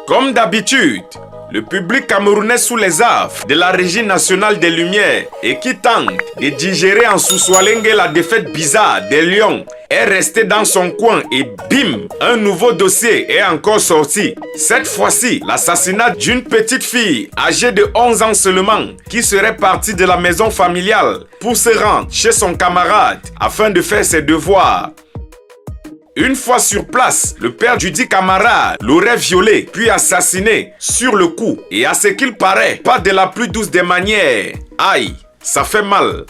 Comme d'habitude, le public camerounais sous les affres de la Régie nationale des Lumières et qui tente de digérer en sous-Swalenge la défaite bizarre des Lions est resté dans son coin et bim, un nouveau dossier est encore sorti. Cette fois-ci, l'assassinat d'une petite fille âgée de 11 ans seulement qui serait partie de la maison familiale pour se rendre chez son camarade afin de faire ses devoirs. Une fois sur place, le père du dit camarade l'aurait violé puis assassiné sur le coup et à ce qu'il paraît, pas de la plus douce des manières. Aïe, ça fait mal.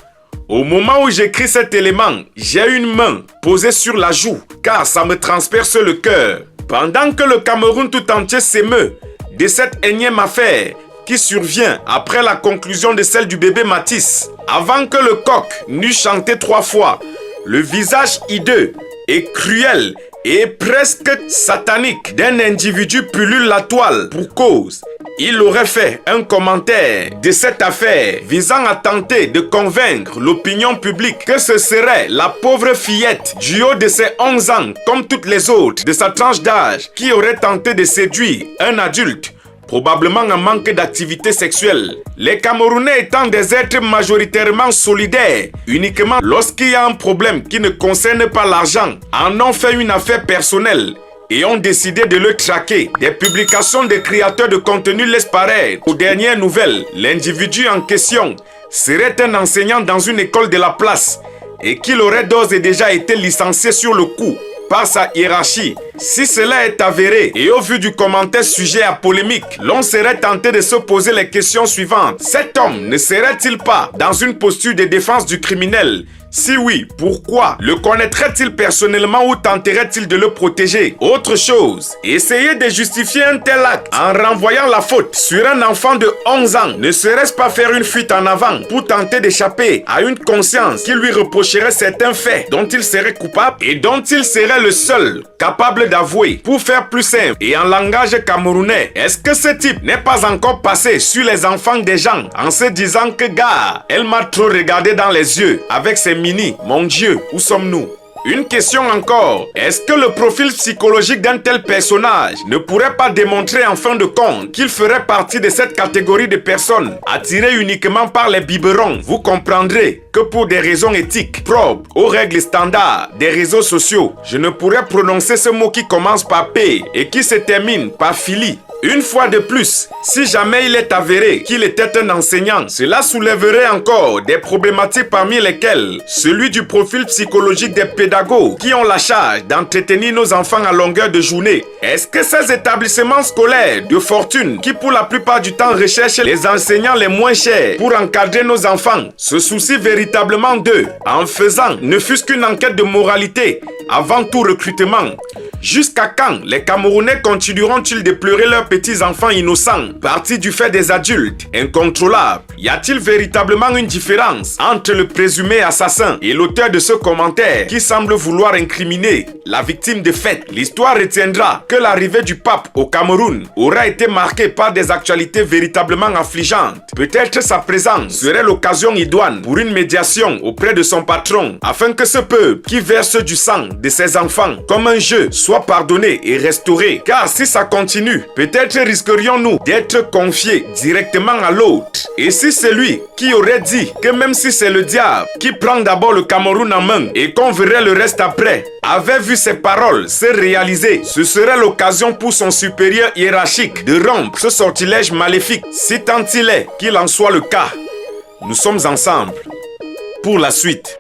Au moment où j'écris cet élément, j'ai une main posée sur la joue car ça me transperce le cœur. Pendant que le Cameroun tout entier s'émeut de cette énième affaire qui survient après la conclusion de celle du bébé Matisse, avant que le coq n'eût chanté 3 fois, le visage hideux et cruel et presque satanique d'un individu pullule la toile pour cause. Il aurait fait un commentaire de cette affaire visant à tenter de convaincre l'opinion publique que ce serait la pauvre fillette du haut de ses 11 ans, comme toutes les autres de sa tranche d'âge, qui aurait tenté de séduire un adulte, probablement en manque d'activité sexuelle. Les Camerounais étant des êtres majoritairement solidaires, uniquement lorsqu'il y a un problème qui ne concerne pas l'argent, en ont fait une affaire personnelle et ont décidé de le traquer. Des publications des créateurs de contenu laissent paraître, aux dernières nouvelles, l'individu en question serait un enseignant dans une école de la place et qu'il aurait d'ores et déjà été licencié sur le coup par sa hiérarchie. Si cela est avéré et au vu du commentaire sujet à polémique, l'on serait tenté de se poser les questions suivantes. Cet homme ne serait-il pas dans une posture de défense du criminel? Si oui, pourquoi? Le connaîtrait-il personnellement ou tenterait-il de le protéger? Autre chose, essayer de justifier un tel acte en renvoyant la faute sur un enfant de 11 ans, ne serait-ce pas faire une fuite en avant pour tenter d'échapper à une conscience qui lui reprocherait certains faits dont il serait coupable et dont il serait le seul capable d'avouer? Pour faire plus simple et en langage camerounais, est-ce que ce type n'est pas encore passé sur les enfants des gens en se disant que gars, elle m'a trop regardé dans les yeux avec ses mini, mon Dieu, où sommes-nous? Une question encore, est-ce que le profil psychologique d'un tel personnage ne pourrait pas démontrer en fin de compte qu'il ferait partie de cette catégorie de personnes attirées uniquement par les biberons? Vous comprendrez que pour des raisons éthiques propres aux règles standards des réseaux sociaux, je ne pourrais prononcer ce mot qui commence par P et qui se termine par Phili. Une fois de plus, si jamais il est avéré qu'il était un enseignant, cela soulèverait encore des problématiques parmi lesquelles celui du profil psychologique des pédagogues qui ont la charge d'entretenir nos enfants à longueur de journée. Est-ce que ces établissements scolaires de fortune, qui pour la plupart du temps recherchent les enseignants les moins chers pour encadrer nos enfants, se soucient véritablement d'eux en faisant ne fût-ce qu'une enquête de moralité avant tout recrutement? Jusqu'à quand les Camerounais continueront-ils de pleurer leurs petits-enfants innocents, partis du fait des adultes incontrôlables? Y a-t-il véritablement une différence entre le présumé assassin et l'auteur de ce commentaire qui semble vouloir incriminer la victime de fait? L'histoire retiendra que l'arrivée du pape au Cameroun aura été marquée par des actualités véritablement affligeantes. Peut-être sa présence serait l'occasion idoine pour une médiation auprès de son patron, afin que ce peuple qui verse du sang de ses enfants comme un jeu soit pardonné et restauré. Car si ça continue, peut-être risquerions-nous d'être confiés directement à l'autre. Et si celui qui aurait dit que même si c'est le diable qui prend d'abord le Cameroun en main et qu'on verrait le reste après, avait vu ses paroles se réaliser, ce serait l'occasion pour son supérieur hiérarchique de rompre ce sortilège maléfique, si tant il est qu'il en soit le cas. Nous sommes ensemble pour la suite.